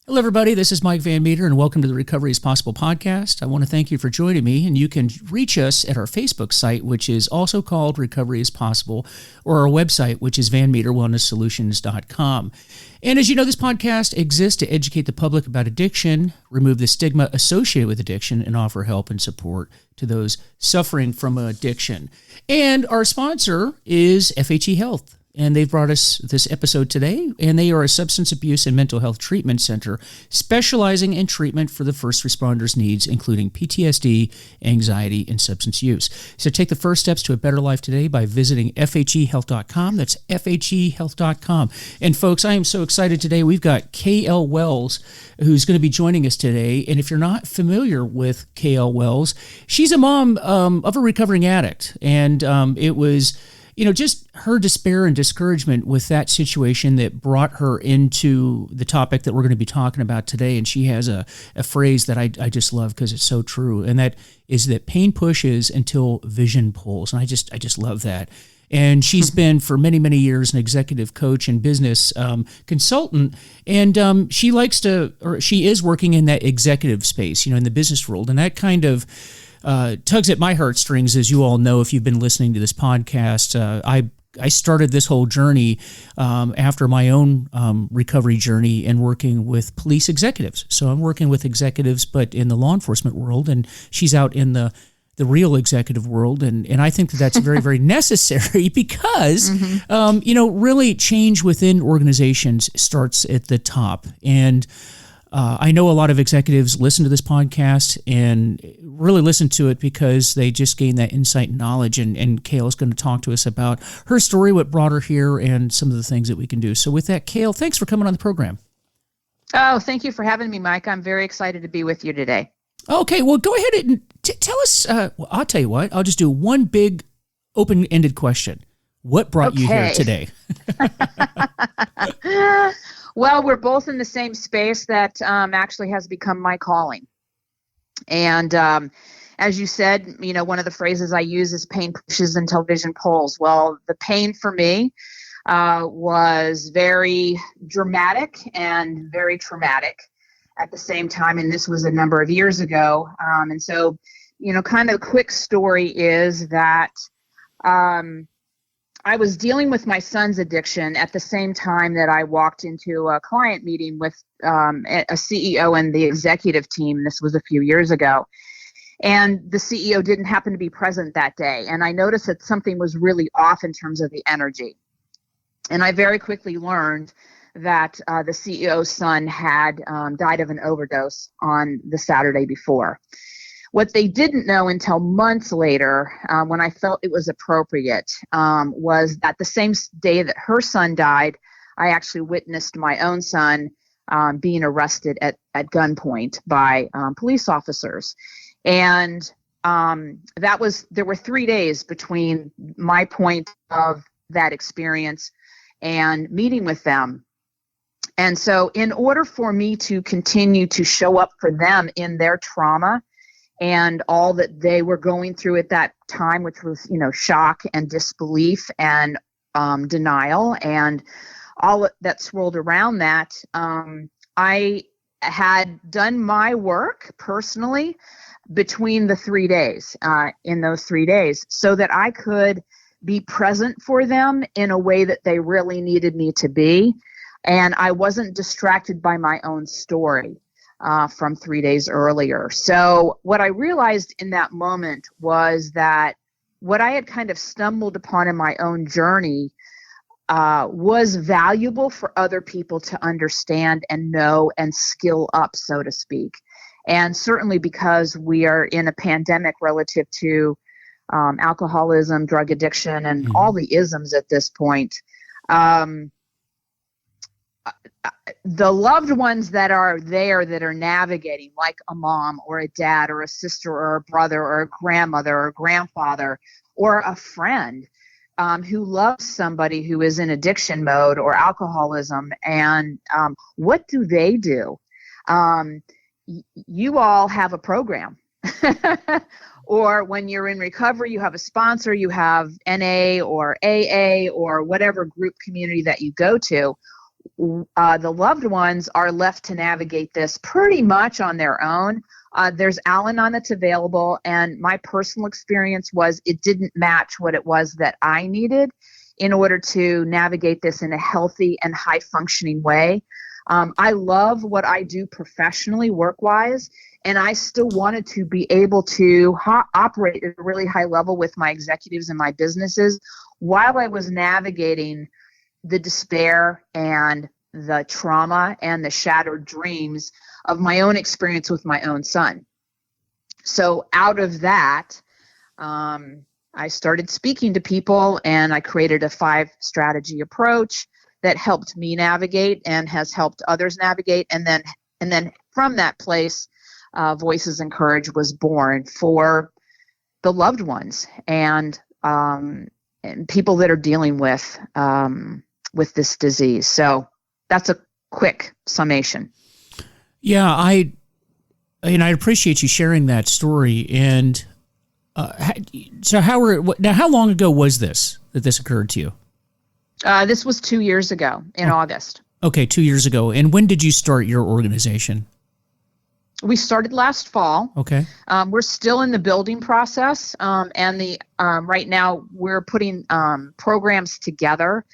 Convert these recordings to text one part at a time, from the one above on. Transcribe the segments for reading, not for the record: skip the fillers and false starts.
Hello, everybody. This is Mike Van Meter, and welcome to the Recovery is Possible podcast. I want to thank you for joining me, and you can reach us at our Facebook site, which is also called Recovery is Possible, or our website, which is vanmeterwellnesssolutions.com. And as you know, this podcast exists to educate the public about addiction, remove the stigma associated with addiction, and offer help and support to those suffering from addiction. And our sponsor is FHE Health. And they've brought us this episode today, and they are a substance abuse and mental health treatment center specializing in treatment for the first responders' needs, including PTSD, anxiety, and substance use. So take the first steps to a better life today by visiting FHEhealth.com. That's FHEhealth.com. And folks, I am so excited today. We've got KL Wells, who's going to be joining us today. And if you're not familiar with KL Wells, she's a mom of a recovering addict. And it was just her despair and discouragement with that situation that brought her into the topic that we're going to be talking about today. And she has a phrase that I just love because it's so true. And that is that pain pushes until vision pulls. And I just love that. And she's been for many, many years an executive coach and business consultant. And she is working in that executive space, in the business world. And that kind of tugs at my heartstrings, as you all know, if you've been listening to this podcast. I started this whole journey after my own recovery journey and working with police executives. So I'm working with executives, but in the law enforcement world, and she's out in the real executive world. And I think that's very, very necessary because, really change within organizations starts at the top. And I know a lot of executives listen to this podcast and really listen to it because they just gain that insight and knowledge. And Kale is going to talk to us about her story, what brought her here, and some of the things that we can do. So with that, Kale, thanks for coming on the program. Oh, thank you for having me, Mike. I'm very excited to be with you today. Okay, well, go ahead and tell us. I'll tell you what, I'll just do one big open-ended question. What brought you here today? Well, we're both in the same space that actually has become my calling. And as you said, one of the phrases I use is pain pushes until vision pulls. Well, the pain for me was very dramatic and very traumatic at the same time. And this was a number of years ago. And so, kind of a quick story is that I was dealing with my son's addiction at the same time that I walked into a client meeting with a CEO and the executive team. This was a few years ago. And the CEO didn't happen to be present that day. And I noticed that something was really off in terms of the energy. And I very quickly learned that the CEO's son had died of an overdose on the Saturday before. What they didn't know until months later, when I felt it was appropriate, was that the same day that her son died, I actually witnessed my own son being arrested at gunpoint by police officers. And there were 3 days between my point of that experience and meeting with them. And so in order for me to continue to show up for them in their trauma, and all that they were going through at that time, which was, shock and disbelief and denial and all that swirled around that, I had done my work personally between the 3 days, in those 3 days, so that I could be present for them in a way that they really needed me to be. And I wasn't distracted by my own story. From 3 days earlier. So what I realized in that moment was that what I had kind of stumbled upon in my own journey was valuable for other people to understand and know and skill up, so to speak. And certainly because we are in a pandemic relative to alcoholism, drug addiction, and all the isms at this point, the loved ones that are there that are navigating, like a mom or a dad or a sister or a brother or a grandmother or a grandfather or a friend who loves somebody who is in addiction mode or alcoholism, and what do they do? You all have a program. Or when you're in recovery, you have a sponsor, you have NA or AA or whatever group community that you go to. the loved ones are left to navigate this pretty much on their own. There's Al-Anon that's available, and my personal experience was it didn't match what it was that I needed in order to navigate this in a healthy and high-functioning way. I love what I do professionally, work-wise, and I still wanted to be able to operate at a really high level with my executives and my businesses while I was navigating the despair and the trauma and the shattered dreams of my own experience with my own son. So out of that, I started speaking to people, and I created a 5-strategy approach that helped me navigate and has helped others navigate. And then from that place, VoicesInCourage was born for the loved ones and people that are dealing with this disease. So that's a quick summation. Yeah, I appreciate you sharing that story. And so how long ago was this occurred to you? This was 2 years ago in August. Okay, 2 years ago. And when did you start your organization? We started last fall. Okay. We're still in the building process, and right now we're putting programs together.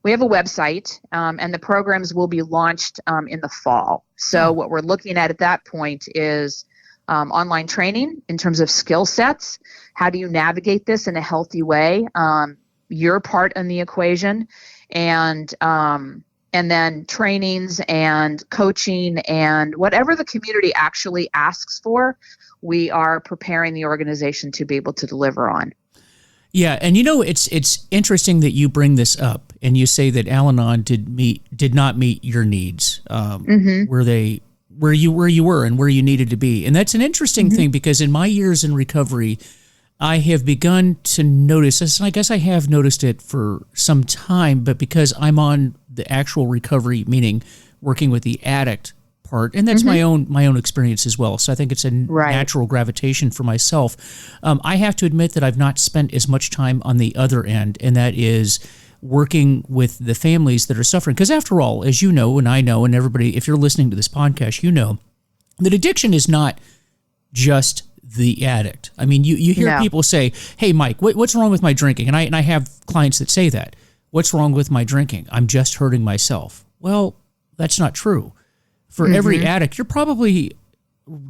We have a website, and the programs will be launched in the fall. So what we're looking at that point is online training in terms of skill sets. How do you navigate this in a healthy way? Your part in the equation, and then trainings and coaching and whatever the community actually asks for, we are preparing the organization to be able to deliver on. Yeah, and it's interesting that you bring this up and you say that Al-Anon did not meet your needs, where you were and where you needed to be, and that's an interesting thing because in my years in recovery, I have begun to notice this, and I guess I have noticed it for some time, but because I'm on the actual recovery, meaning working with the addict part, and that's my own experience as well. So I think it's a natural gravitation for myself. I have to admit that I've not spent as much time on the other end, and that is working with the families that are suffering. Because after all, as you know, and I know, and everybody, if you're listening to this podcast, you know that addiction is not just the addict. I mean, you hear people say, "Hey, Mike, what's wrong with my drinking?" And I have clients that say that. What's wrong with my drinking? I'm just hurting myself. Well, that's not true. For every addict, you're probably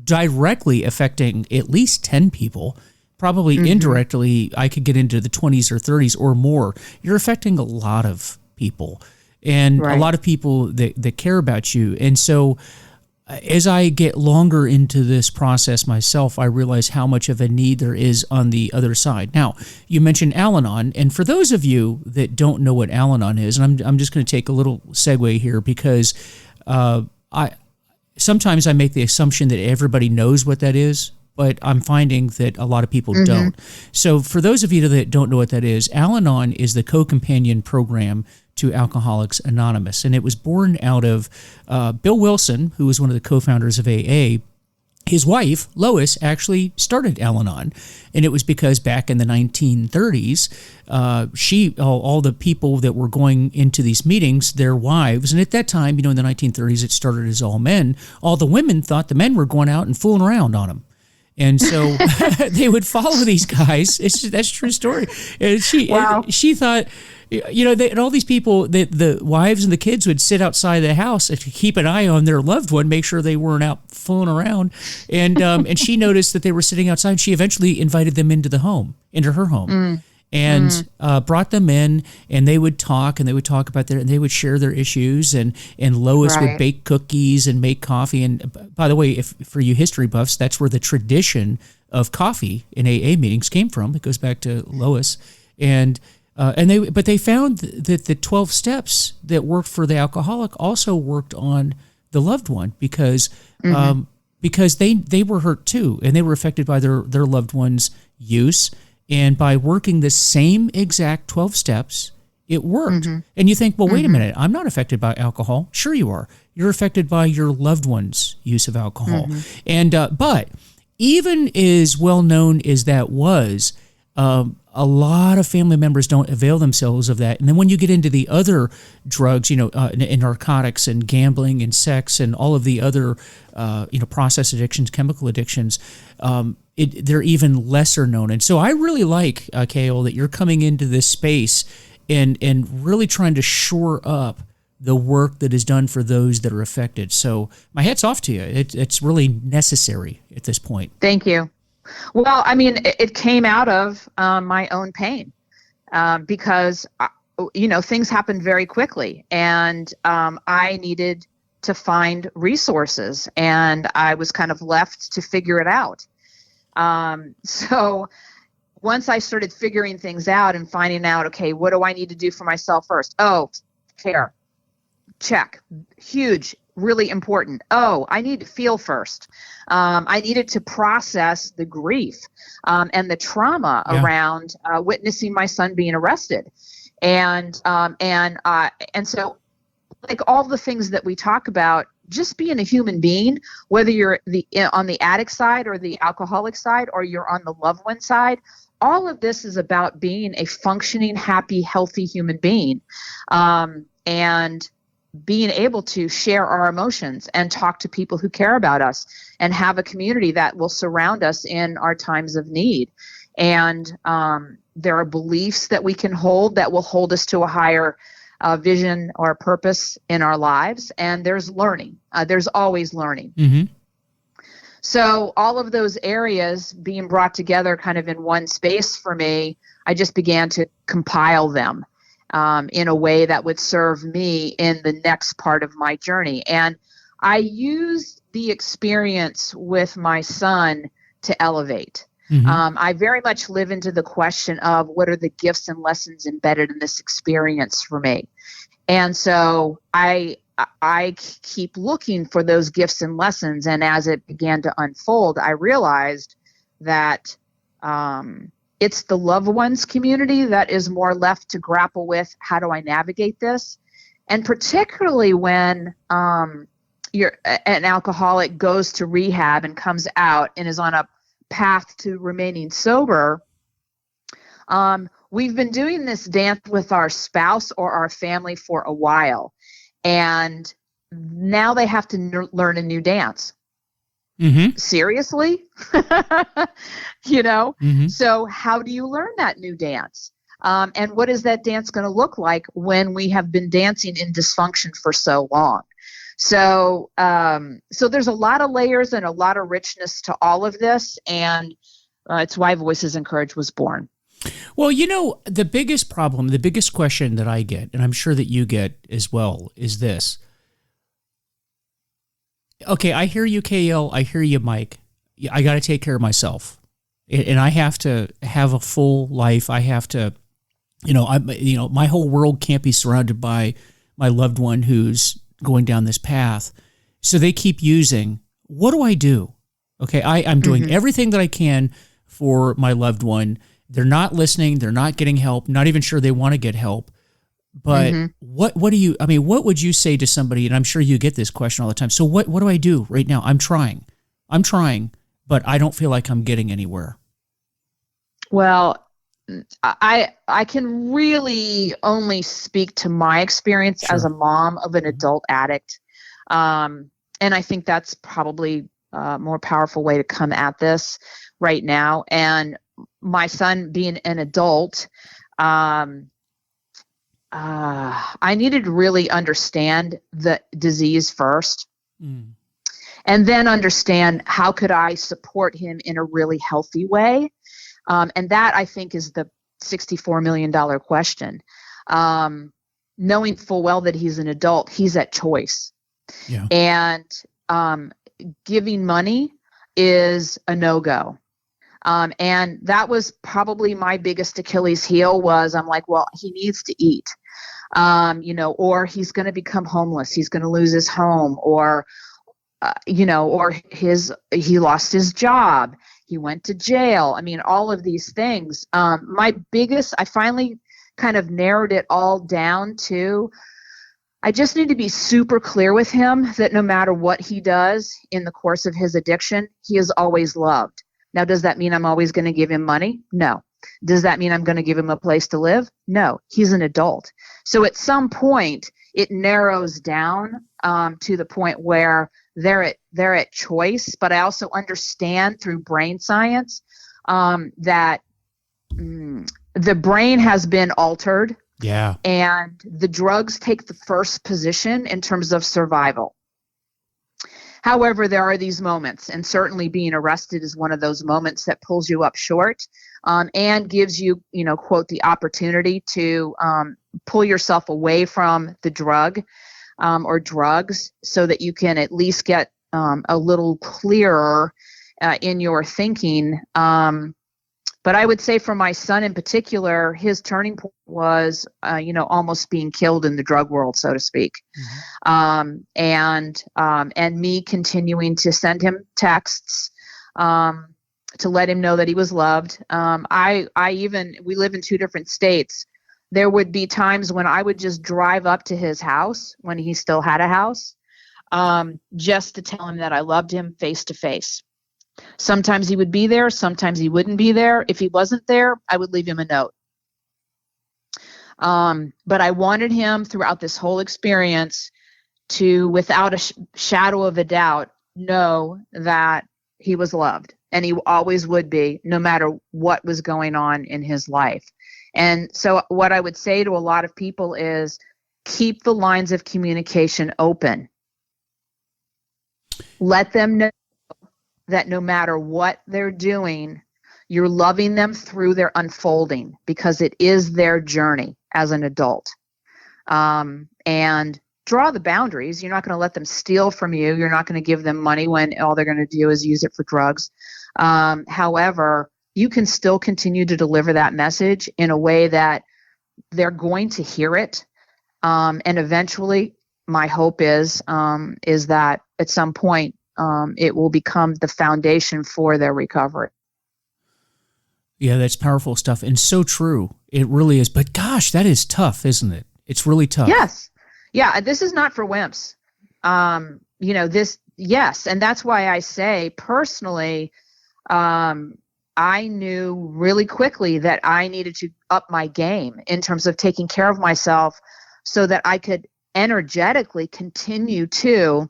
directly affecting at least 10 people. Probably indirectly, I could get into the 20s or 30s or more. You're affecting a lot of people, and a lot of people that care about you. And so as I get longer into this process myself, I realize how much of a need there is on the other side. Now, you mentioned Al-Anon, and for those of you that don't know what Al-Anon is, and I'm just going to take a little segue here because sometimes I make the assumption that everybody knows what that is, but I'm finding that a lot of people don't. So for those of you that don't know what that is, Al-Anon is the co-companion program to Alcoholics Anonymous. And it was born out of Bill Wilson, who was one of the co-founders of AA. His wife, Lois, actually started Al-Anon. And it was because back in the 1930s, all the people that were going into these meetings, their wives, and at that time, in the 1930s, it started as all men, all the women thought the men were going out and fooling around on them. And so they would follow these guys. That's a true story. And she thought, and all these people, the wives and the kids would sit outside the house to keep an eye on their loved one, make sure they weren't out fooling around. And she noticed that they were sitting outside. She eventually invited them into her home. And brought them in, and they would talk about and they would share their issues, and Lois would bake cookies and make coffee. And by the way, for you history buffs, that's where the tradition of coffee in AA meetings came from. It goes back to Lois, but they found that the 12 steps that worked for the alcoholic also worked on the loved one because they were hurt too, and they were affected by their loved one's use. And by working the same exact 12 steps, it worked. And you think, well, wait a minute, I'm not affected by alcohol. Sure you are. You're affected by your loved one's use of alcohol. And but even as well known as that was, a lot of family members don't avail themselves of that. And then when you get into the other drugs, and narcotics and gambling and sex and all of the other, process addictions, chemical addictions, they're even lesser known. And so I really like, KL, that you're coming into this space and really trying to shore up the work that is done for those that are affected. So my hat's off to you. It's really necessary at this point. Thank you. Well, I mean, it came out of my own pain because, things happened very quickly, and I needed to find resources, and I was kind of left to figure it out. So once I started figuring things out and finding out, okay, what do I need to do for myself first? Oh, care. Check. Huge. Really important. Oh, I need to feel first. I needed to process the grief and the trauma around witnessing my son being arrested, and so, like all the things that we talk about, just being a human being, whether you're on the addict side or the alcoholic side, or you're on the loved one side, all of this is about being a functioning, happy, healthy human being, and being able to share our emotions and talk to people who care about us and have a community that will surround us in our times of need. And there are beliefs that we can hold that will hold us to a higher vision or purpose in our lives. And there's learning. There's always learning. Mm-hmm. So all of those areas being brought together kind of in one space for me, I just began to compile them in a way that would serve me in the next part of my journey. And I used the experience with my son to elevate. Mm-hmm. I very much live into the question of what are the gifts and lessons embedded in this experience for me. And so I keep looking for those gifts and lessons. And as it began to unfold, I realized that it's the loved ones community that is more left to grapple with, how do I navigate this? And particularly when you're an alcoholic goes to rehab and comes out and is on a path to remaining sober, we've been doing this dance with our spouse or our family for a while. And now they have to learn a new dance. Mm-hmm. Seriously? Mm-hmm. So how do you learn that new dance? And what is that dance going to look like when we have been dancing in dysfunction for so long? So there's a lot of layers and a lot of richness to all of this. And it's why Voices in Courage was born. Well, the biggest problem, the biggest question that I get, and I'm sure that you get as well, is this. Okay, I hear you, KL. I hear you, Mike. I got to take care of myself, and I have to have a full life. I have to, my whole world can't be surrounded by my loved one who's going down this path. So they keep using. What do I do? Okay, I'm doing mm-hmm. everything that I can for my loved one. They're not listening. They're not getting help. Not even sure they want to get help. But mm-hmm. what would you say to somebody, and I'm sure you get this question all the time, so what do I do right now? I'm trying, but I don't feel like I'm getting anywhere. Well, I can really only speak to my experience as a mom of an adult addict. And I think that's probably a more powerful way to come at this right now. And my son being an adult, I needed to really understand the disease first, and then understand how could I support him in a really healthy way. And that, I think, is the $64 million question. Knowing full well that he's an adult, he's at choice. Yeah. And giving money is a no-go. And that was probably my biggest Achilles heel was I'm like, well, he needs to eat, or he's going to become homeless. He's going to lose his home, or he lost his job. He went to jail. I mean, all of these things. I finally kind of narrowed it all down to, I just need to be super clear with him that no matter what he does in the course of his addiction, he is always loved. Now, does that mean I'm always going to give him money? No. Does that mean I'm going to give him a place to live? No, he's an adult. So at some point, it narrows down to the point where they're at choice. But I also understand through brain science that the brain has been altered. Yeah. And the drugs take the first position in terms of survival. However, there are these moments, and certainly being arrested is one of those moments that pulls you up short and gives you, quote, the opportunity to pull yourself away from the drug or drugs so that you can at least get a little clearer in your thinking. But I would say for my son in particular, his turning point was, almost being killed in the drug world, so to speak. And me continuing to send him texts to let him know that he was loved. We live in 2 different states. There would be times when I would just drive up to his house when he still had a house, just to tell him that I loved him face to face. Sometimes he would be there. Sometimes he wouldn't be there. If he wasn't there, I would leave him a note. But I wanted him throughout this whole experience to, without a shadow of a doubt, know that he was loved. And he always would be, no matter what was going on in his life. And so what I would say to a lot of people is keep the lines of communication open. Let them know that no matter what they're doing, you're loving them through their unfolding, because it is their journey as an adult. And draw the boundaries. You're not going to let them steal from you. You're not going to give them money when all they're going to do is use it for drugs. However, you can still continue to deliver that message in a way that they're going to hear it. And eventually, my hope is that at some point, it will become the foundation for their recovery. Yeah, that's powerful stuff, and so true. It really is. But gosh, that is tough, isn't it? It's really tough. Yes. Yeah, this is not for wimps. Yes. And that's why I say personally, I knew really quickly that I needed to up my game in terms of taking care of myself so that I could energetically continue to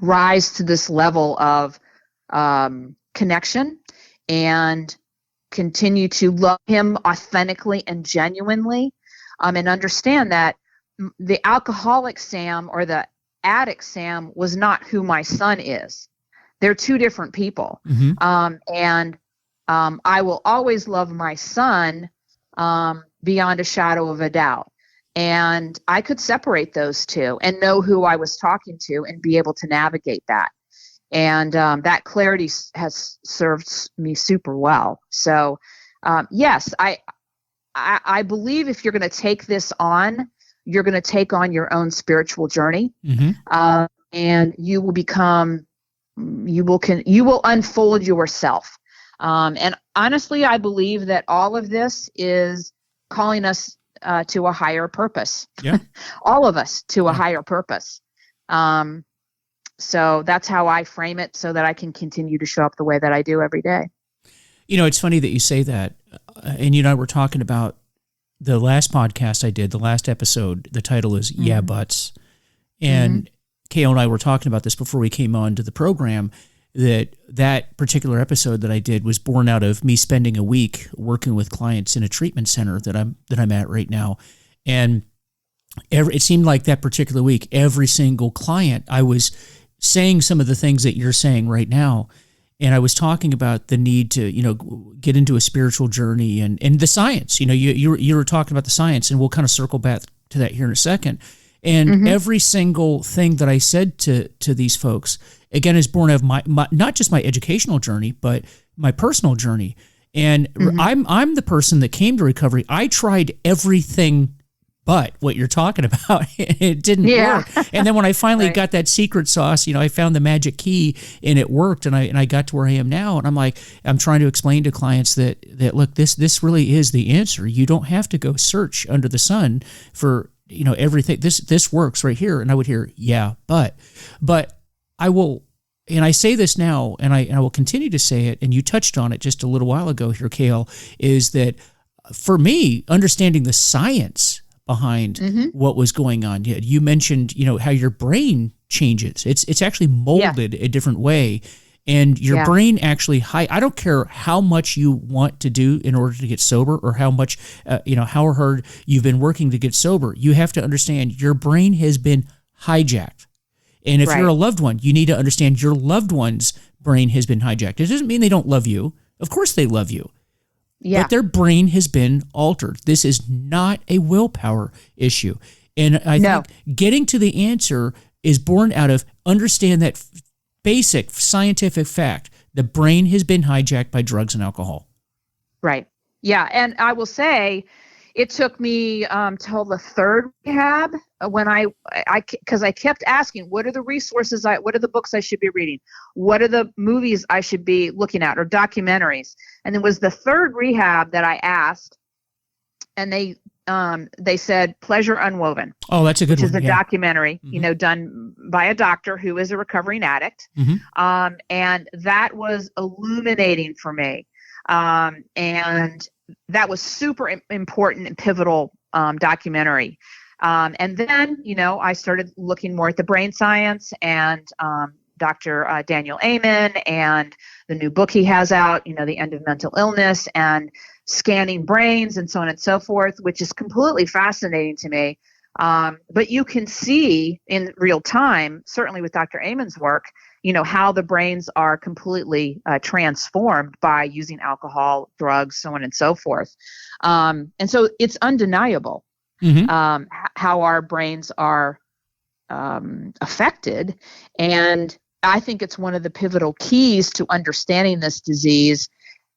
rise to this level of connection and continue to love him authentically and genuinely, and understand that the alcoholic Sam or the addict Sam was not who my son is. They're 2 different people. And I will always love my son beyond a shadow of a doubt. And I could separate those 2 and know who I was talking to and be able to navigate that. And that clarity has served me super well. So, yes, I believe if you're going to take this on, you're going to take on your own spiritual journey, and you will become, you will unfold yourself. And honestly, I believe that all of this is calling us to a higher purpose. Yeah. All of us to a higher purpose. So that's how I frame it, so that I can continue to show up the way that I do every day. It's funny that you say that. And you and I were talking about the last podcast I did, the last episode. The title is Yeah Buts. And KL and I were talking about this before we came on to the program, that particular episode that I did was born out of me spending a week working with clients in a treatment center that I'm at right now. And it seemed like that particular week, every single client, I was saying some of the things that you're saying right now. And I was talking about the need to, get into a spiritual journey and the science. You were talking about the science, and we'll kind of circle back to that here in a second. And every single thing that I said to these folks, again, is born of my not just my educational journey, but my personal journey. And I'm the person that came to recovery. I tried everything but what you're talking about. It didn't work. And then when I finally got that secret sauce, I found the magic key and it worked, and I got to where I am now. And I'm trying to explain to clients that look, this really is the answer. You don't have to go search under the sun for everything. This works right here. And I would hear, yeah, but I will and I say this now, and I will continue to say it, and you touched on it just a little while ago here, KL, is that for me, understanding the science behind what was going on. You mentioned, how your brain changes. It's actually molded a different way. And your brain actually, I don't care how much you want to do in order to get sober, or how much, how hard you've been working to get sober. You have to understand your brain has been hijacked. And if you're a loved one, you need to understand your loved one's brain has been hijacked. It doesn't mean they don't love you. Of course they love you. But their brain has been altered. This is not a willpower issue. And I think getting to the answer is born out of understand that basic scientific fact. The brain has been hijacked by drugs and alcohol. Right. Yeah. And I will say it took me till the third rehab when because I kept asking, what are the resources, what are the books I should be reading? What are the movies I should be looking at, or documentaries? And it was the third rehab that I asked, and they said Pleasure Unwoven. Oh, that's a good one. Which is a documentary, done by a doctor who is a recovering addict. And that was illuminating for me. And that was super important and pivotal documentary. And then, I started looking more at the brain science and Dr. Daniel Amen and the new book he has out, The End of Mental Illness, and scanning brains and so on and so forth, which is completely fascinating to me. But you can see in real time, certainly with Dr. Amen's work, how the brains are completely transformed by using alcohol, drugs, so on and so forth. And so it's undeniable how our brains are affected. And I think it's one of the pivotal keys to understanding this disease.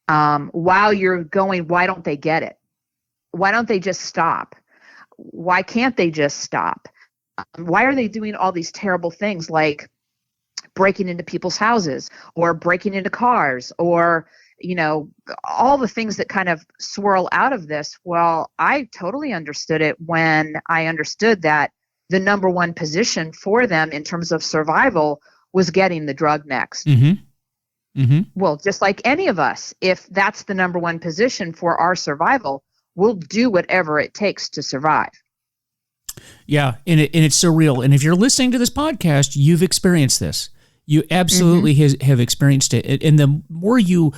While you're going, why don't they get it? Why don't they just stop? Why can't they just stop? Why are they doing all these terrible things like breaking into people's houses or breaking into cars or, all the things that kind of swirl out of this? Well, I totally understood it when I understood that the number one position for them in terms of survival was getting the drug next. Well, just like any of us, if that's the number one position for our survival, we'll do whatever it takes to survive. Yeah, and it's so real. And if you're listening to this podcast, you've experienced this. You absolutely have experienced it. And the more you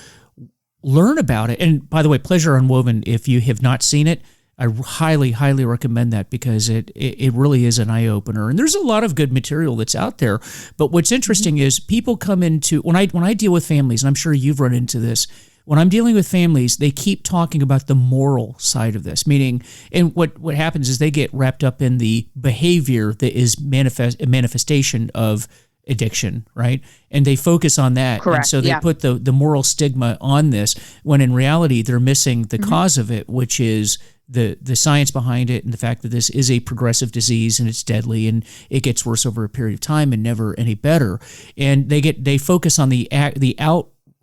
learn about it, and by the way, Pleasure Unwoven, if you have not seen it, I highly, highly recommend that, because it really is an eye-opener. And there's a lot of good material that's out there. But what's interesting is people come into, when I deal with families, and I'm sure you've run into this, when I'm dealing with families, they keep talking about the moral side of this, meaning, and what happens is they get wrapped up in the behavior that is a manifestation of addiction, right? And they focus on that. Correct. And so they put the moral stigma on this, when in reality they're missing the cause of it, which is the science behind it, and the fact that this is a progressive disease and it's deadly and it gets worse over a period of time and never any better. And they focus on the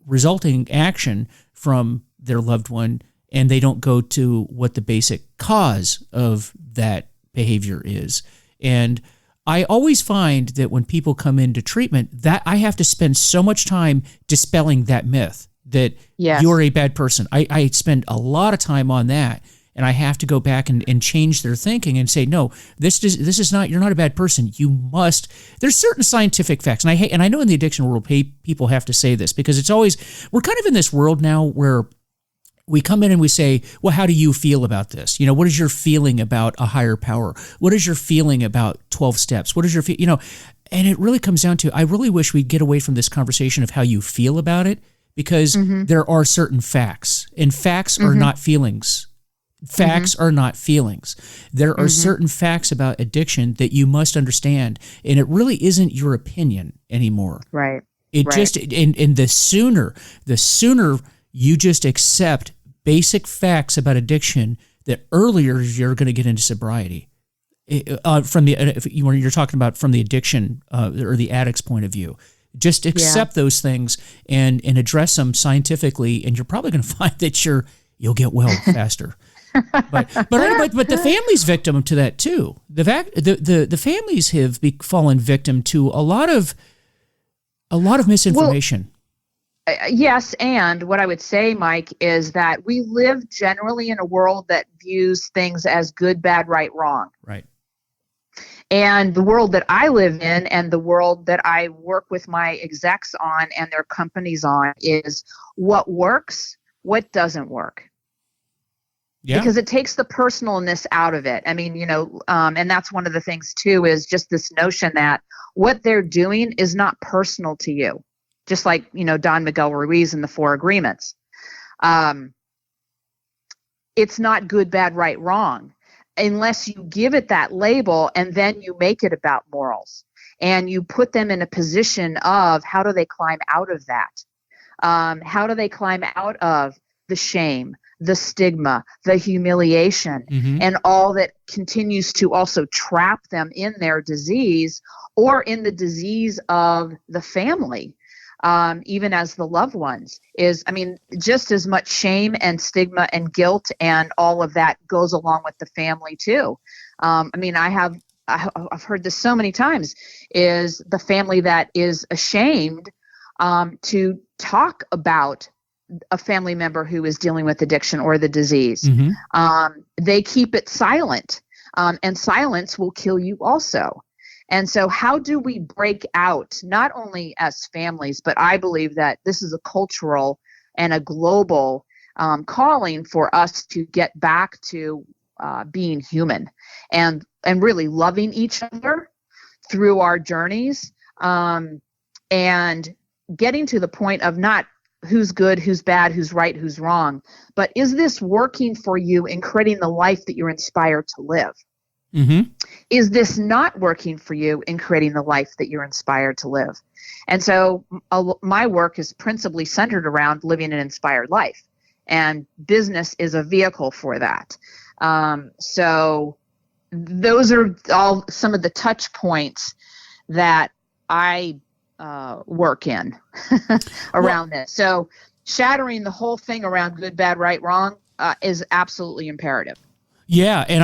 resulting action from their loved one, and they don't go to what the basic cause of that behavior is. And I always find that when people come into treatment, that I have to spend so much time dispelling that myth that you're a bad person. I spend a lot of time on that. And I have to go back and change their thinking and say, no, this is not, you're not a bad person. You must, there's certain scientific facts. And I know in the addiction world, people have to say this, because it's always, we're kind of in this world now where we come in and we say, well, how do you feel about this? What is your feeling about a higher power? What is your feeling about 12 steps? What is your, and it really comes down to, I really wish we'd get away from this conversation of how you feel about it, because there are certain facts, and facts are not feelings. Facts are not feelings. There are certain facts about addiction that you must understand, and it really isn't your opinion anymore. Right. Just, and the sooner you just accept basic facts about addiction, the earlier you're going to get into sobriety. When you're talking about from the addiction or the addict's point of view, just accept those things and address them scientifically, and you're probably going to find that you'll get well faster. But the family's victim to that too. The families have fallen victim to a lot A lot of misinformation. Yes, and what I would say, Mike, is that we live generally in a world that views things as good, bad, right, wrong. Right. And the world that I live in and the world that I work with my execs on and their companies on is what works, what doesn't work. Yeah. Because it takes the personalness out of it. I mean, and that's one of the things too, is just this notion that what they're doing is not personal to you. Just like, Don Miguel Ruiz and the Four Agreements. It's not good, bad, right, wrong, unless you give it that label and then you make it about morals and you put them in a position of how do they climb out of that? How do they climb out of the shame, the stigma, the humiliation, and all that continues to also trap them in their disease or in the disease of the family? Even as the loved ones just as much shame and stigma and guilt and all of that goes along with the family too. I've heard this so many times, is the family that is ashamed to talk about a family member who is dealing with addiction or the disease. They keep it silent, and silence will kill you also. And so how do we break out, not only as families, but I believe that this is a cultural and a global calling for us to get back to being human and really loving each other through our journeys, and getting to the point of not who's good, who's bad, who's right, who's wrong, but is this working for you in creating the life that you're inspired to live? Is this not working for you in creating the life that you're inspired to live? And so my work is principally centered around living an inspired life, and business is a vehicle for that. So those are all some of the touch points that I work in around this. So shattering the whole thing around good, bad, right, wrong is absolutely imperative. Yeah, and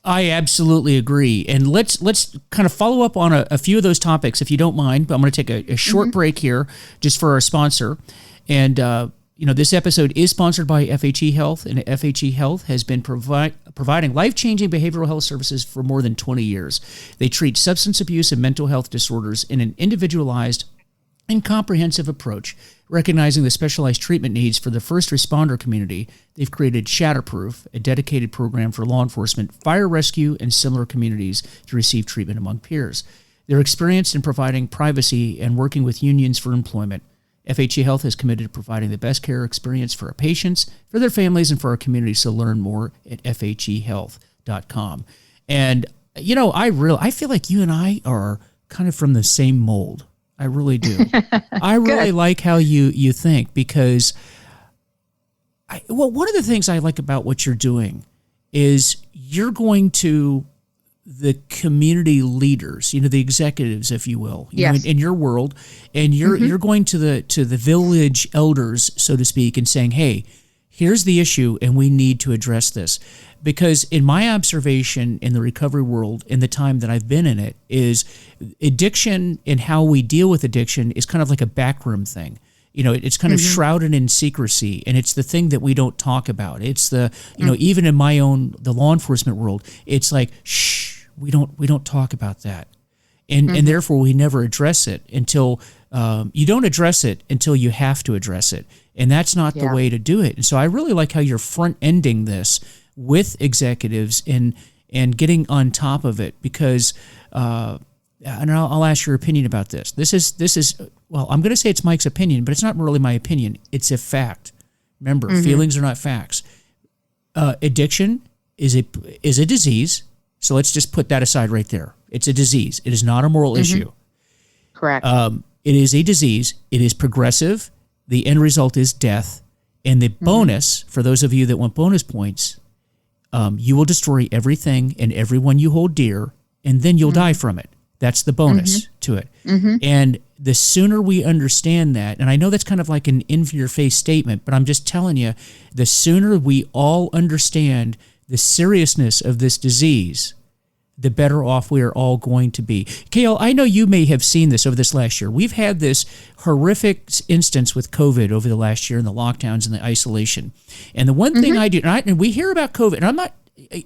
I absolutely agree. And let's kind of follow up on a few of those topics, if you don't mind. But I'm going to take a short break here just for our sponsor. And, this episode is sponsored by FHE Health, and FHE Health has been providing life-changing behavioral health services for more than 20 years. They treat substance abuse and mental health disorders in an individualized and comprehensive approach. Recognizing the specialized treatment needs for the first responder community, they've created Shatterproof, a dedicated program for law enforcement, fire rescue, and similar communities to receive treatment among peers. They're experienced in providing privacy and working with unions for employment. FHE Health is committed to providing the best care experience for our patients, for their families, and for our communities. So learn more at fhehealth.com. And, I feel like you and I are kind of from the same mold. I really do. I really like how you think, because one of the things I like about what you're doing is you're going to the community leaders, the executives, if you will, in your world, and you're going to the village elders, so to speak, and saying, hey, here's the issue and we need to address this. Because in my observation in the recovery world, in the time that I've been in it, is addiction and how we deal with addiction is kind of like a backroom thing. It's kind of shrouded in secrecy, and it's the thing that we don't talk about. It's the, even in the law enforcement world, it's like, shh, we don't talk about that. And therefore we never address it until, you don't address it until you have to address it. And that's not the way to do it. And so I really like how you're front-ending this with executives and getting on top of it, because and I'll ask your opinion about this. This is well, I'm going to say it's Mike's opinion, but it's not really my opinion. It's a fact. Remember, feelings are not facts. Addiction is a disease. So let's just put that aside right there. It's a disease. It is not a moral issue. Correct. It is a disease. It is progressive. The end result is death. And the bonus, for those of you that want bonus points, you will destroy everything and everyone you hold dear, and then you'll die from it. That's the bonus to it. And the sooner we understand that, and I know that's kind of like an in-your-face statement, but I'm just telling you, the sooner we all understand the seriousness of this disease, the better off we are all going to be. KL, I know you may have seen this over this last year. We've had this horrific instance with COVID over the last year and the lockdowns and the isolation. And the one thing I do, and we hear about COVID, and I'm not,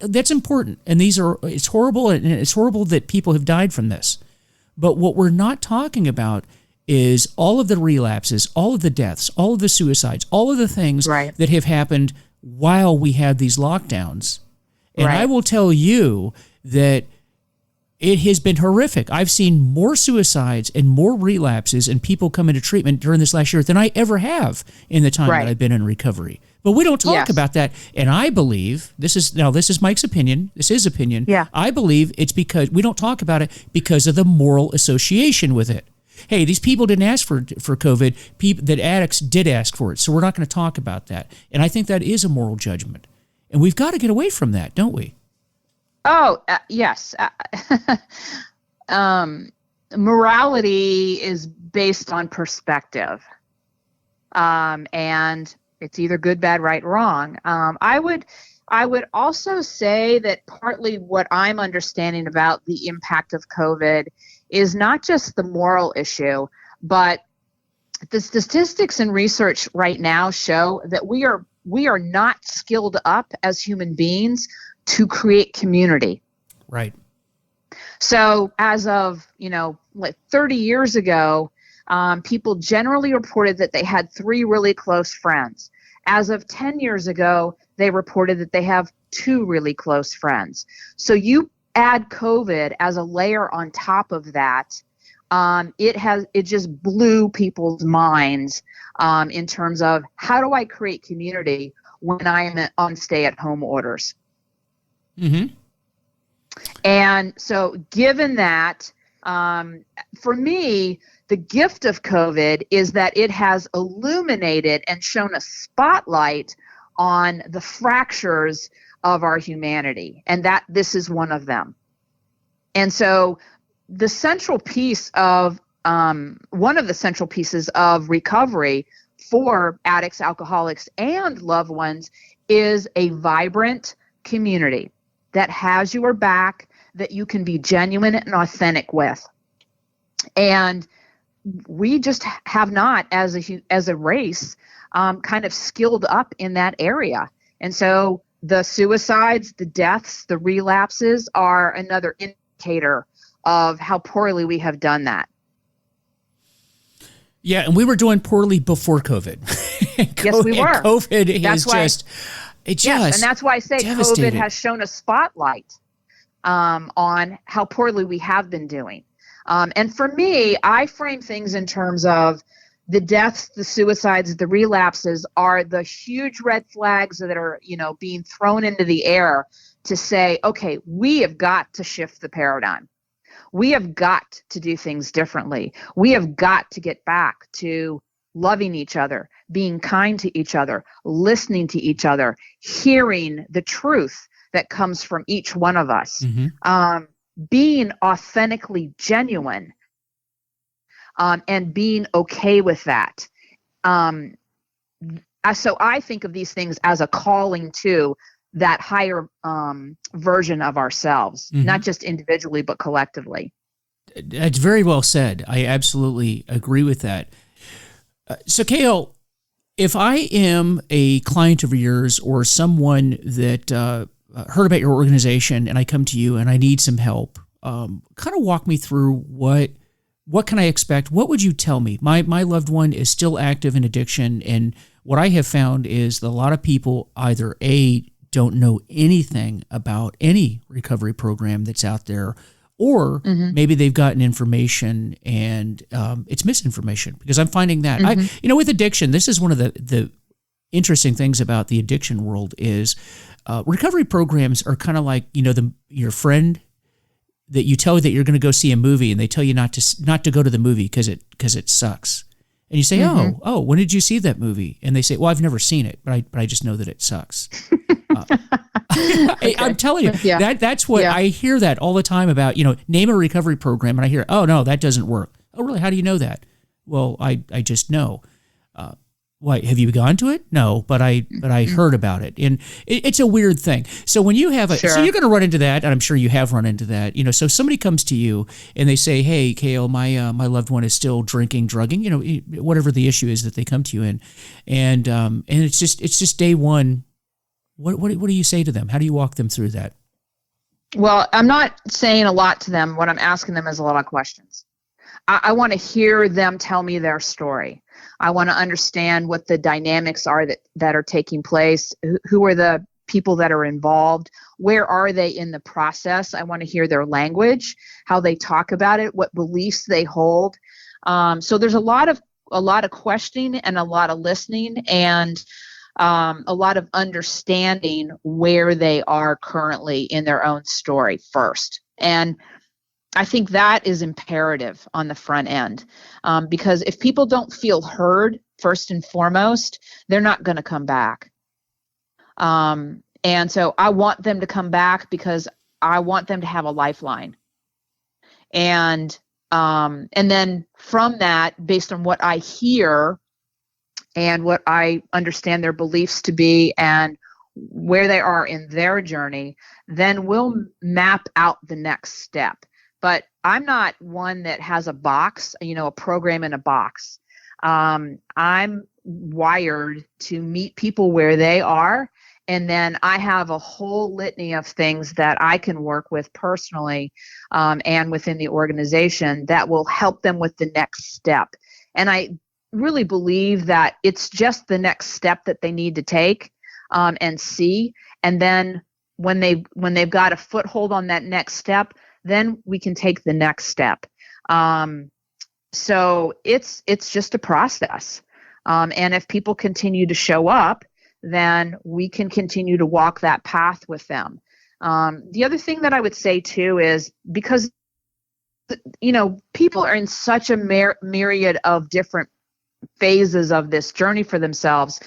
that's important. And it's horrible, and it's horrible that people have died from this. But what we're not talking about is all of the relapses, all of the deaths, all of the suicides, all of the things that have happened while we had these lockdowns. And I will tell you that it has been horrific. I've seen more suicides and more relapses and people come into treatment during this last year than I ever have in the time that I've been in recovery. But we don't talk about that. And I believe, this is Mike's opinion, this is opinion, I believe it's because we don't talk about it because of the moral association with it. Hey, these people didn't ask for COVID, that addicts did ask for it, so we're not going to talk about that. And I think that is a moral judgment. And we've got to get away from that, don't we? Oh, yes. Morality is based on perspective. And it's either good, bad, right, wrong. I would also say that partly what I'm understanding about the impact of COVID is not just the moral issue, but the statistics and research right now show that we are not skilled up as human beings to create community. Right. So as of, 30 years ago, people generally reported that they had 3 really close friends. As of 10 years ago, they reported that they have 2 really close friends. So you add COVID as a layer on top of that, it just blew people's minds in terms of how do I create community when I am on stay-at-home orders. Mm-hmm. And so given that, for me, the gift of COVID is that it has illuminated and shown a spotlight on the fractures of our humanity, and that this is one of them. And so the central piece of one of the central pieces of recovery for addicts, alcoholics, and loved ones is a vibrant community that has your back, that you can be genuine and authentic with. And we just have not, as a race, kind of skilled up in that area. And so the suicides, the deaths, the relapses are another indicator of how poorly we have done that. Yeah, and we were doing poorly before COVID. Yes, we were. COVID is and that's why I say devastated. COVID has shown a spotlight on how poorly we have been doing. And for me, I frame things in terms of the deaths, the suicides, the relapses are the huge red flags that are, being thrown into the air to say, okay, we have got to shift the paradigm. We have got to do things differently. We have got to get back to loving each other, being kind to each other, listening to each other, hearing the truth that comes from each one of us, being authentically genuine, and being okay with that. So I think of these things as a calling to that higher version of ourselves, not just individually, but collectively. That's very well said. I absolutely agree with that. So, KL, if I am a client of yours or someone that heard about your organization and I come to you and I need some help, kind of walk me through what can I expect? What would you tell me? My loved one is still active in addiction, and what I have found is that a lot of people either don't know anything about any recovery program that's out there, or maybe they've gotten information and it's misinformation, because I'm finding that with addiction, this is one of the interesting things about the addiction world is recovery programs are kind of like, your friend that you tell that you're going to go see a movie and they tell you not to go to the movie because it sucks. And you say, oh, when did you see that movie? And they say, well, I've never seen it, but I just know that it sucks. Okay. I'm telling you, that's what I hear that all the time about, name a recovery program. And I hear, oh, no, that doesn't work. Oh, really? How do you know that? Well, I just know. Why, have you gone to it? No, but I heard about it, and it's a weird thing. So when you have Sure. so you're going to run into that, and I'm sure you have run into that. So somebody comes to you and they say, "Hey, KL, my loved one is still drinking, drugging, whatever the issue is that they come to you in," and it's just day one. What do you say to them? How do you walk them through that? Well, I'm not saying a lot to them. What I'm asking them is a lot of questions. I want to hear them tell me their story. I want to understand what the dynamics are that are taking place. Who are the people that are involved? Where are they in the process? I want to hear their language, how they talk about it, what beliefs they hold. So there's a lot of questioning and a lot of listening and a lot of understanding where they are currently in their own story first. And I think that is imperative on the front end, because if people don't feel heard first and foremost, they're not going to come back. And so I want them to come back because I want them to have a lifeline. And then from that, based on what I hear and what I understand their beliefs to be and where they are in their journey, then we'll map out the next step. But I'm not one that has a box, a program in a box. I'm wired to meet people where they are. And then I have a whole litany of things that I can work with personally and within the organization that will help them with the next step. And I really believe that it's just the next step that they need to take and see. And then when they've got a foothold on that next step, then we can take the next step. So it's just a process. And if people continue to show up, then we can continue to walk that path with them. The other thing that I would say too is because, people are in such a myriad of different phases of this journey for themselves.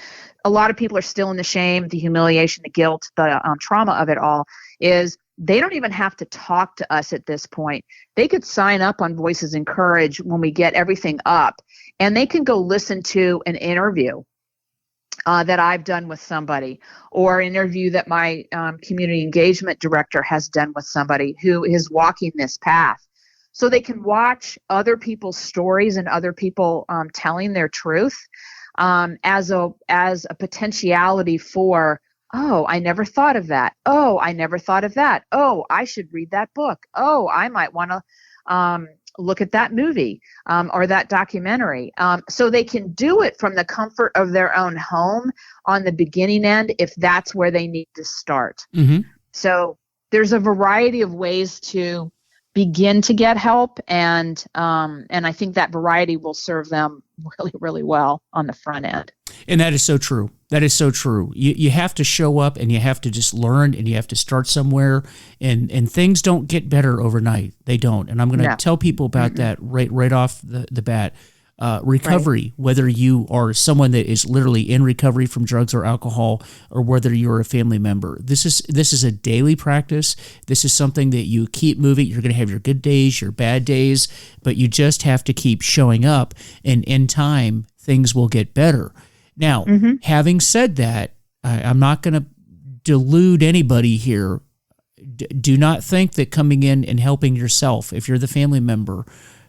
A lot of people are still in the shame, the humiliation, the guilt, the trauma of it all is they don't even have to talk to us at this point. They could sign up on VoicesInCourage when we get everything up, and they can go listen to an interview that I've done with somebody, or an interview that my community engagement director has done with somebody who is walking this path. So they can watch other people's stories and other people telling their truth as a potentiality for, oh, I never thought of that. Oh, I never thought of that. Oh, I should read that book. Oh, I might want to look at that movie or that documentary. So they can do it from the comfort of their own home on the beginning end if that's where they need to start. Mm-hmm. So there's a variety of ways to begin to get help, and I think that variety will serve them really, really well on the front end. And that is so true. That is so true. You have to show up, and you have to just learn, and you have to start somewhere, and things don't get better overnight. They don't. And I'm going to tell people about that right off the bat. Recovery, whether you are someone that is literally in recovery from drugs or alcohol, or whether you're a family member, this is a daily practice. This is something that you keep moving. You're going to have your good days, your bad days, but you just have to keep showing up, and in time, things will get better. Now, having said that, I'm not going to delude anybody here. Do not think that coming in and helping yourself, if you're the family member,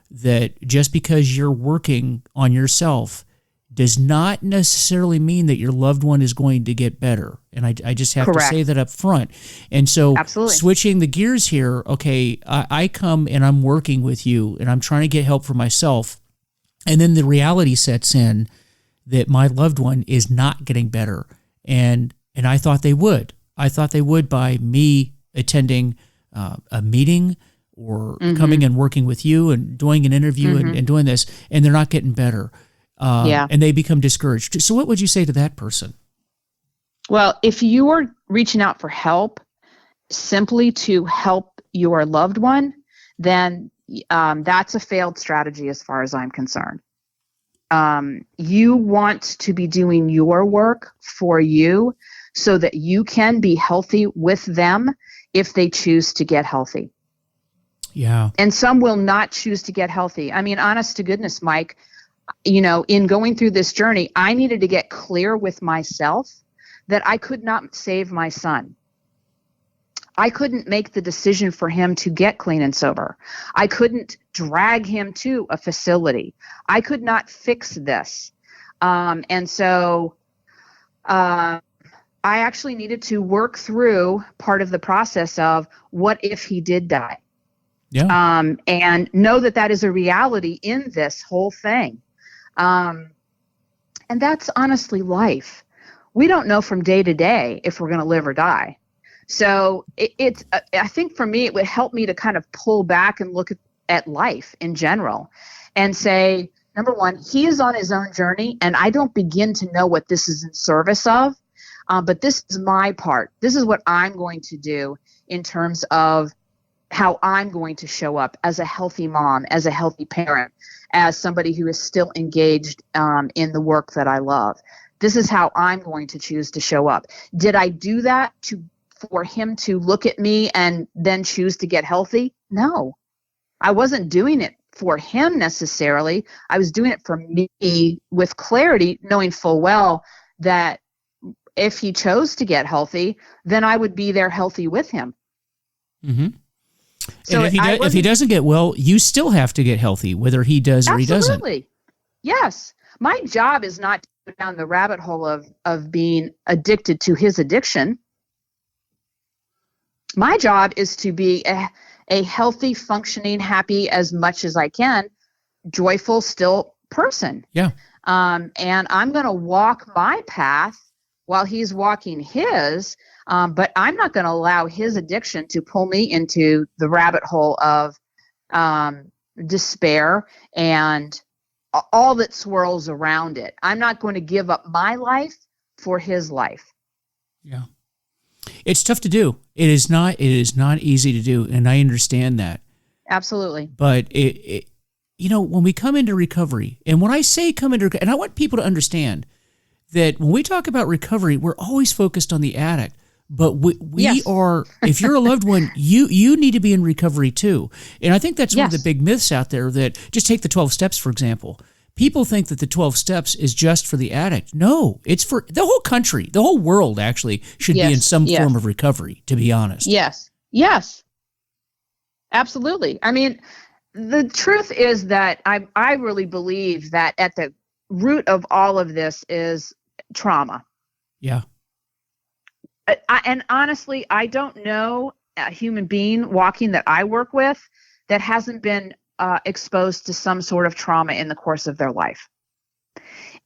that just because you're working on yourself does not necessarily mean that your loved one is going to get better. And I just have to say that up front. And so switching the gears here, okay, I come and I'm working with you and I'm trying to get help for myself. And then the reality sets in that my loved one is not getting better. And I thought they would. I thought they would by me attending a meeting or coming and working with you and doing an interview and doing this, and they're not getting better. And they become discouraged. So what would you say to that person? Well, if you are reaching out for help simply to help your loved one, then that's a failed strategy as far as I'm concerned. You want to be doing your work for you so that you can be healthy with them if they choose to get healthy. Yeah. And some will not choose to get healthy. I mean, honest to goodness, Mike, in going through this journey, I needed to get clear with myself that I could not save my son. I couldn't make the decision for him to get clean and sober. I couldn't drag him to a facility. I could not fix this. And so I actually needed to work through part of the process of what if he did die? Yeah. And know that that is a reality in this whole thing. And that's honestly life. We don't know from day to day if we're going to live or die. So I think for me, it would help me to kind of pull back and look at life in general and say, number one, he is on his own journey, and I don't begin to know what this is in service of, but this is my part. This is what I'm going to do in terms of how I'm going to show up as a healthy mom, as a healthy parent, as somebody who is still engaged in the work that I love. This is how I'm going to choose to show up. Did I do that for him to look at me and then choose to get healthy? No, I wasn't doing it for him necessarily. I was doing it for me with clarity, knowing full well that if he chose to get healthy, then I would be there healthy with him. Mm-hmm. So and if he doesn't get well, you still have to get healthy, whether he does or he doesn't. Absolutely. Yes. My job is not to go down the rabbit hole of being addicted to his addiction. My job is to be a healthy, functioning, happy as much as I can, joyful, still person. Yeah. And I'm going to walk my path while he's walking his, but I'm not going to allow his addiction to pull me into the rabbit hole of despair and all that swirls around it. I'm not going to give up my life for his life. Yeah. It's tough to do. It is not easy to do, and I understand that. Absolutely. But when we come into recovery, and when I say come into, and I want people to understand that when we talk about recovery, we're always focused on the addict. But we yes. are, if you're a loved one, you need to be in recovery too. And I think that's one of the big myths out there that, just take the 12 steps, for example. People think that the 12 steps is just for the addict. No, it's for the whole country. The whole world actually should be in some form of recovery, to be honest. Yes. Yes. Absolutely. I mean, the truth is that I really believe that at the root of all of this is trauma. Yeah. And honestly, I don't know a human being walking that I work with that hasn't been exposed to some sort of trauma in the course of their life.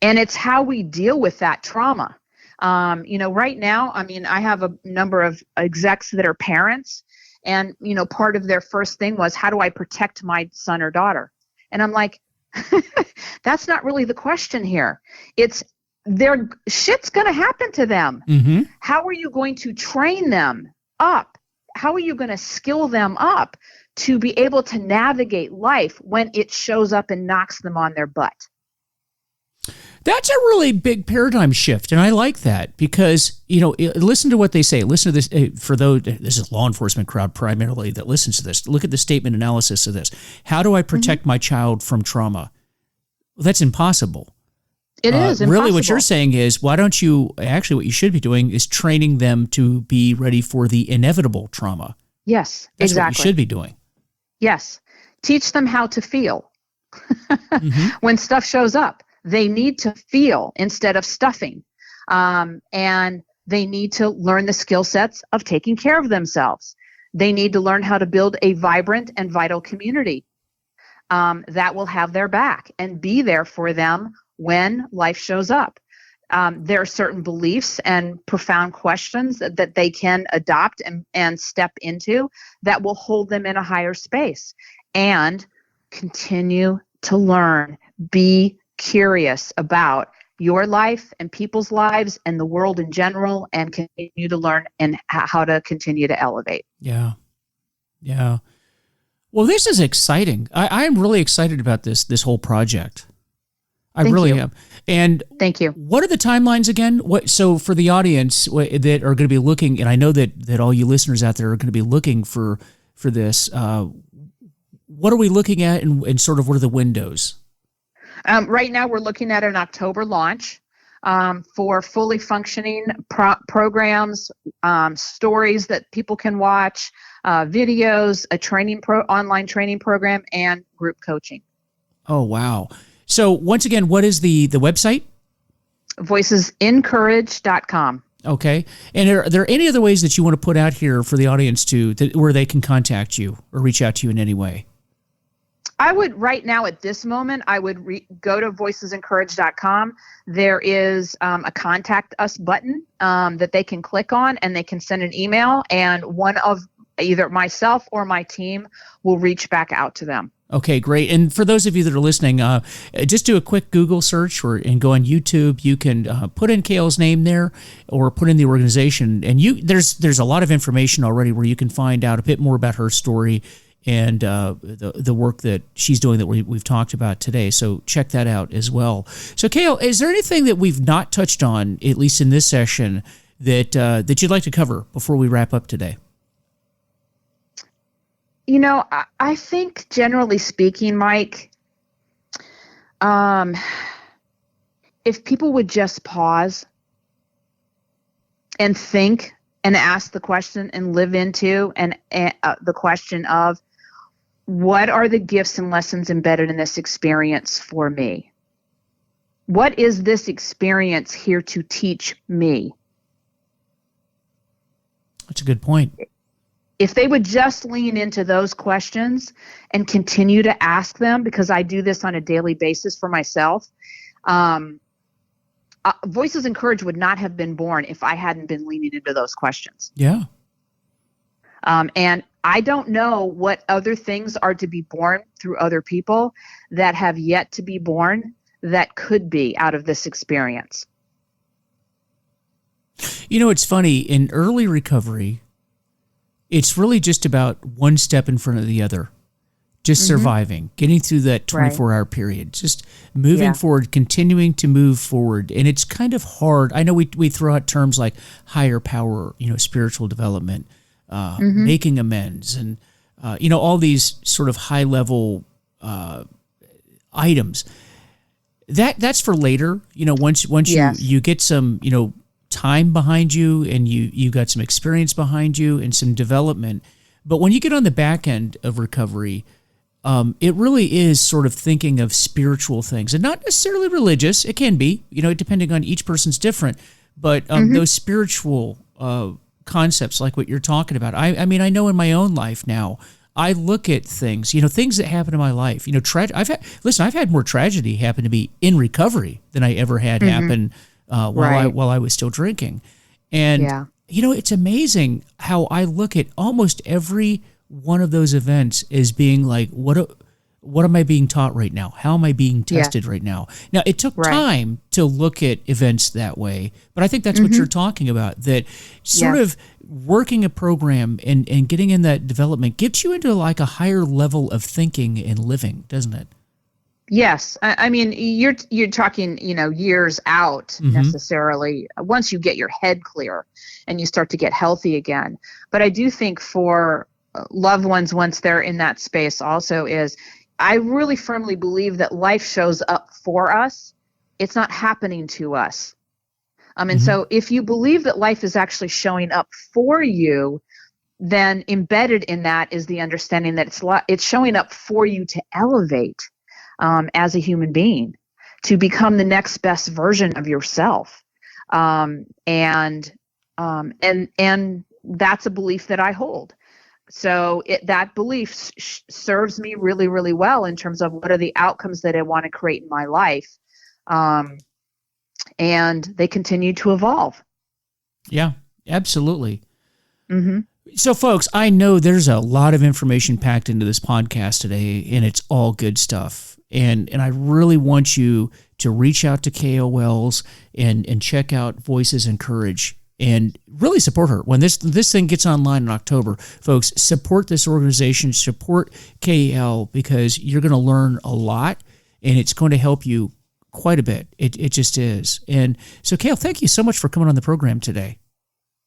And it's how we deal with that trauma. Right now, I mean, I have a number of execs that are parents, and, part of their first thing was, how do I protect my son or daughter? And I'm like, that's not really the question here. It's their shit's going to happen to them. Mm-hmm. How are you going to train them up? How are you going to skill them up to be able to navigate life when it shows up and knocks them on their butt? That's a really big paradigm shift, and I like that because, listen to what they say. Listen to this. For those, this is law enforcement crowd primarily that listens to this. Look at the statement analysis of this. How do I protect my child from trauma? Well, that's impossible. It is impossible. Really, what you're saying is, why don't you, actually what you should be doing is training them to be ready for the inevitable trauma. Yes, That's exactly. what you should be doing. Yes. Teach them how to feel. When stuff shows up, they need to feel instead of stuffing. And they need to learn the skill sets of taking care of themselves. They need to learn how to build a vibrant and vital community that will have their back and be there for them when life shows up. There are certain beliefs and profound questions that they can adopt and step into that will hold them in a higher space, and continue to learn. Be curious about your life and people's lives and the world in general, and continue to learn and how to continue to elevate. Yeah. Yeah. Well, this is exciting. I am really excited about this whole project. I really am. And thank you. What are the timelines again? So for the audience that are going to be looking, and I know that all you listeners out there are going to be looking for this, what are we looking at, and sort of what are the windows? Right now, we're looking at an October launch for fully functioning programs, stories that people can watch, videos, a online training program, and group coaching. Oh, wow. So once again, what is the website? VoicesInCourage.com. Okay. And are there any other ways that you want to put out here for the audience where they can contact you or reach out to you in any way? I would, right now at this moment, I would go to voicesincourage.com. There is a contact us button that they can click on, and they can send an email, and one of either myself or my team will reach back out to them. Okay, great. And for those of you that are listening, just do a quick Google search and go on YouTube. You can put in KL's name there or put in the organization. And there's a lot of information already where you can find out a bit more about her story and the work that she's doing that we've talked about today. So check that out as well. So KL, is there anything that we've not touched on, at least in this session, that you'd like to cover before we wrap up today? You know, I think generally speaking, Mike, if people would just pause and think and ask the question and live into the question of, what are the gifts and lessons embedded in this experience for me? What is this experience here to teach me? That's a good point. If they would just lean into those questions and continue to ask them, because I do this on a daily basis for myself, Voices in Courage would not have been born if I hadn't been leaning into those questions. Yeah. And I don't know what other things are to be born through other people that have yet to be born that could be out of this experience. You know, it's funny, in early recovery, it's really just about one step in front of the other, just surviving, getting through that 24-hour period, just moving forward, continuing to move forward. And it's kind of hard. I know we throw out terms like higher power, spiritual development, making amends, and, all these sort of high-level items. That's for later, once you get some, time behind you and you got some experience behind you and some development. But when you get on the back end of recovery, it really is sort of thinking of spiritual things, and not necessarily religious. It can be, depending on each person's different, but those spiritual concepts like what you're talking about. I mean, I know in my own life now, I look at things, things that happen in my life. I've had more tragedy happen to me in recovery than I ever had happen while I was still drinking. And, it's amazing how I look at almost every one of those events as being like, what am I being taught right now? How am I being tested right now? Now, it took time to look at events that way, but I think that's what you're talking about, that sort of working a program and getting in that development gets you into like a higher level of thinking and living, doesn't it? Yes. I mean, you're talking, years out necessarily, once you get your head clear and you start to get healthy again. But I do think for loved ones, once they're in that space also, I really firmly believe that life shows up for us. It's not happening to us. And so if you believe that life is actually showing up for you, then embedded in that is the understanding that it's showing up for you to elevate as a human being, to become the next best version of yourself. And that's a belief that I hold. So that belief serves me really, really well in terms of what are the outcomes that I want to create in my life. And they continue to evolve. Yeah, absolutely. So, folks, I know there's a lot of information packed into this podcast today, and it's all good stuff. And I really want you to reach out to KL Wells and check out Voices in Courage and really support her. When this thing gets online in October, folks, support this organization, support KL, because you're going to learn a lot, and it's going to help you quite a bit. It just is. And so, KL, thank you so much for coming on the program today.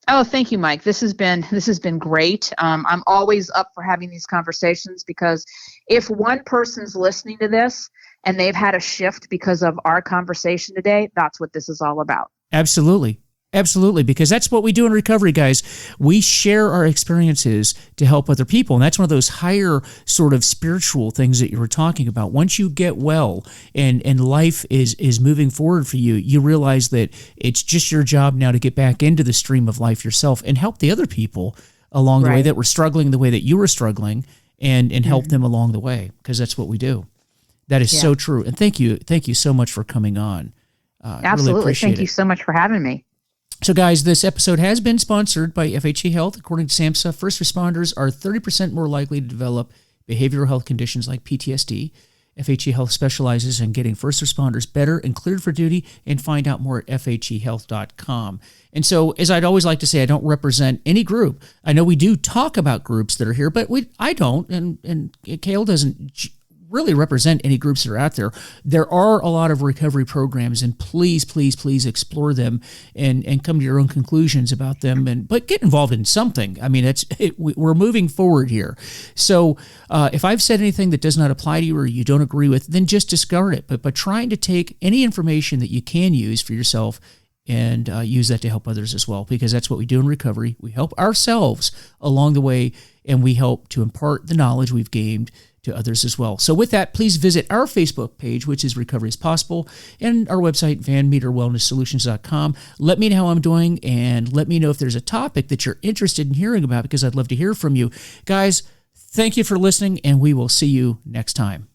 Oh, thank you, Mike. This has been great. I'm always up for having these conversations, because if one person's listening to this and they've had a shift because of our conversation today, that's what this is all about. Absolutely. Absolutely, because that's what we do in recovery, guys. We share our experiences to help other people, and that's one of those higher sort of spiritual things that you were talking about. Once you get well and life is moving forward for you, you realize that it's just your job now to get back into the stream of life yourself and help the other people along the way that were struggling the way that you were struggling, and help them along the way, because that's what we do. That is so true. And thank you so much for coming on. Absolutely. Really appreciate Thank you so much for having me. So guys, this episode has been sponsored by FHE Health. According to SAMHSA, first responders are 30% more likely to develop behavioral health conditions like PTSD. FHE Health specializes in getting first responders better and cleared for duty, and find out more at fhehealth.com. And so, as I'd always like to say, I don't represent any group. I know we do talk about groups that are here, but I don't, and KL doesn't really represent any groups that are out there. There are a lot of recovery programs, and please, please, please explore them and come to your own conclusions about them, but get involved in something. I mean, we're moving forward here. So if I've said anything that does not apply to you or you don't agree with, then just discard it. But trying to take any information that you can use for yourself and use that to help others as well, because that's what we do in recovery. We help ourselves along the way, and we help to impart the knowledge we've gained to others as well. So with that, please visit our Facebook page, which is Recovery is Possible, and our website, VanMeterWellnessSolutions.com. Let me know how I'm doing, and let me know if there's a topic that you're interested in hearing about, because I'd love to hear from you. Guys, thank you for listening, and we will see you next time.